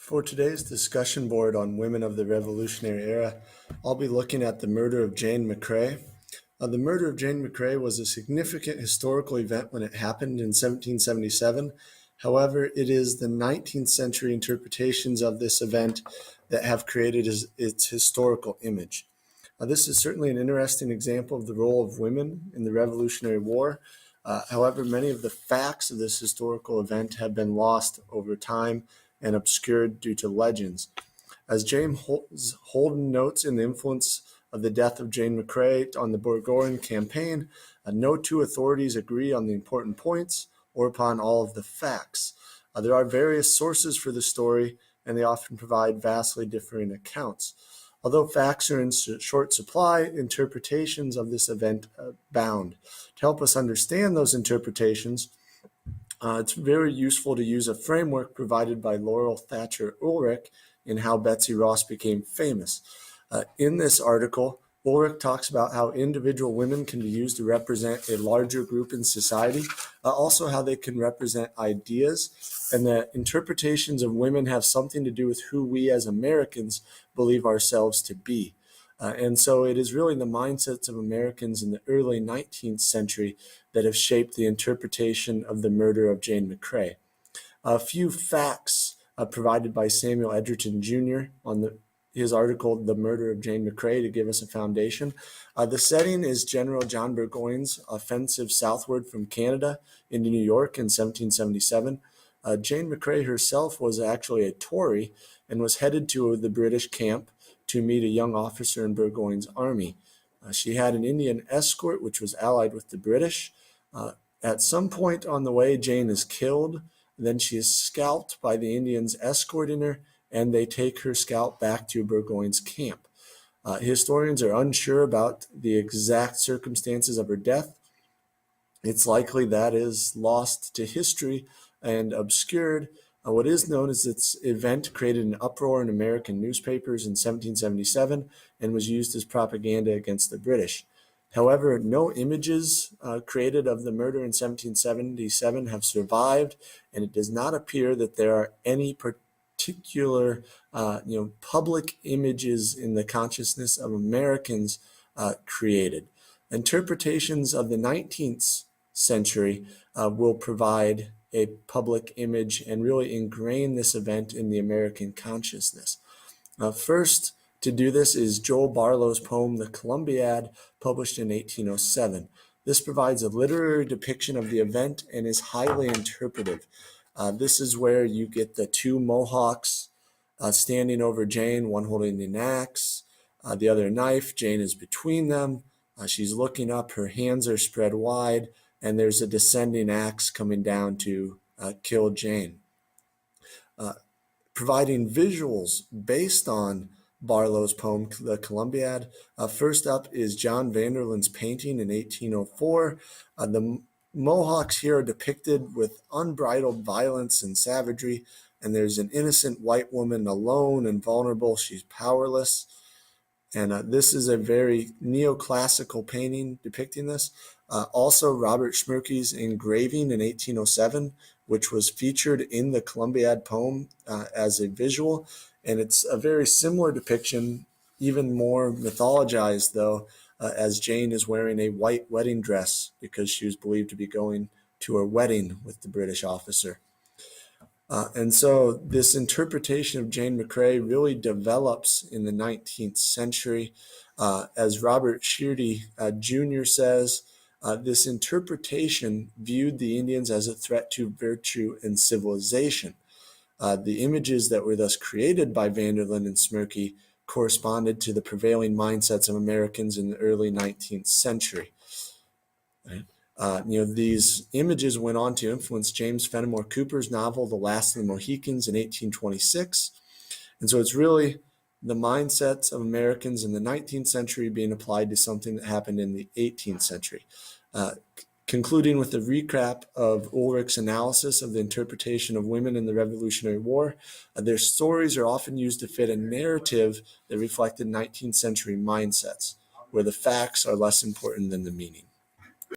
For today's discussion board on women of the Revolutionary Era, I'll be looking at the murder of Jane McCrea. The murder of Jane McCrea was a significant historical event when it happened in 1777. However, it is the 19th century interpretations of this event that have created its historical image. This is certainly an interesting example of the role of women in the Revolutionary War. However, many of the facts of this historical event have been lost over time and obscured due to legends. As James Holden notes in the influence of the death of Jane McCrea on the Burgoyne campaign, no two authorities agree on the important points or upon all of the facts. There are various sources for the story, and they often provide vastly differing accounts. Although facts are in short supply, interpretations of this event abound. To help us understand those interpretations, it's very useful to use a framework provided by Laurel Thatcher Ulrich in How Betsy Ross Became Famous. In this article, Ulrich talks about how individual women can be used to represent a larger group in society, also how they can represent ideas, and that interpretations of women have something to do with who we as Americans believe ourselves to be. And so it is really the mindsets of Americans in the early 19th century that have shaped the interpretation of the murder of Jane McCrea. A few facts provided by Samuel Edgerton Jr. on his article, The Murder of Jane McCrea, to give us a foundation. The setting is General John Burgoyne's offensive southward from Canada into New York in 1777. Jane McCrea herself was actually a Tory and was headed to the British camp to meet a young officer in Burgoyne's army. She had an Indian escort, which was allied with the British. At some point on the way, Jane is killed. Then she is scalped by the Indians escorting her, and they take her scalp back to Burgoyne's camp. Historians are unsure about the exact circumstances of her death. It's likely that is lost to history and obscured. What is known is this event created an uproar in American newspapers in 1777 and was used as propaganda against the British. However, no images created of the murder in 1777 have survived, and it does not appear that there are any particular public images in the consciousness of Americans created. Interpretations of the 19th century will provide a public image and really ingrain this event in the American consciousness. First to do this is Joel Barlow's poem, The Columbiad, published in 1807. This provides a literary depiction of the event and is highly interpretive. This is where you get the two Mohawks standing over Jane, one holding an axe, the other a knife. Jane is between them. She's looking up, her hands are spread wide, and there's a descending axe coming down to kill Jane. Providing visuals based on Barlow's poem, The Columbiad. First up is John Vanderlyn's painting in 1804. The Mohawks here are depicted with unbridled violence and savagery, and there's an innocent white woman alone and vulnerable. She's powerless. And this is a very neoclassical painting depicting this. Also, Robert Schmirke's engraving in 1807, which was featured in the Columbiad poem as a visual. And it's a very similar depiction, even more mythologized, though, as Jane is wearing a white wedding dress because she was believed to be going to her wedding with the British officer. And so this interpretation of Jane McCrea really develops in the 19th century. As Robert Sheardy Jr. says, this interpretation viewed the Indians as a threat to virtue and civilization. The images that were thus created by Vanderlyn and Schmirke corresponded to the prevailing mindsets of Americans in the early 19th century. Right? These images went on to influence James Fenimore Cooper's novel, The Last of the Mohicans, in 1826. And so it's really the mindsets of Americans in the 19th century being applied to something that happened in the 18th century. Concluding with the recap of Ulrich's analysis of the interpretation of women in the Revolutionary War, their stories are often used to fit a narrative that reflected 19th century mindsets, where the facts are less important than the meaning.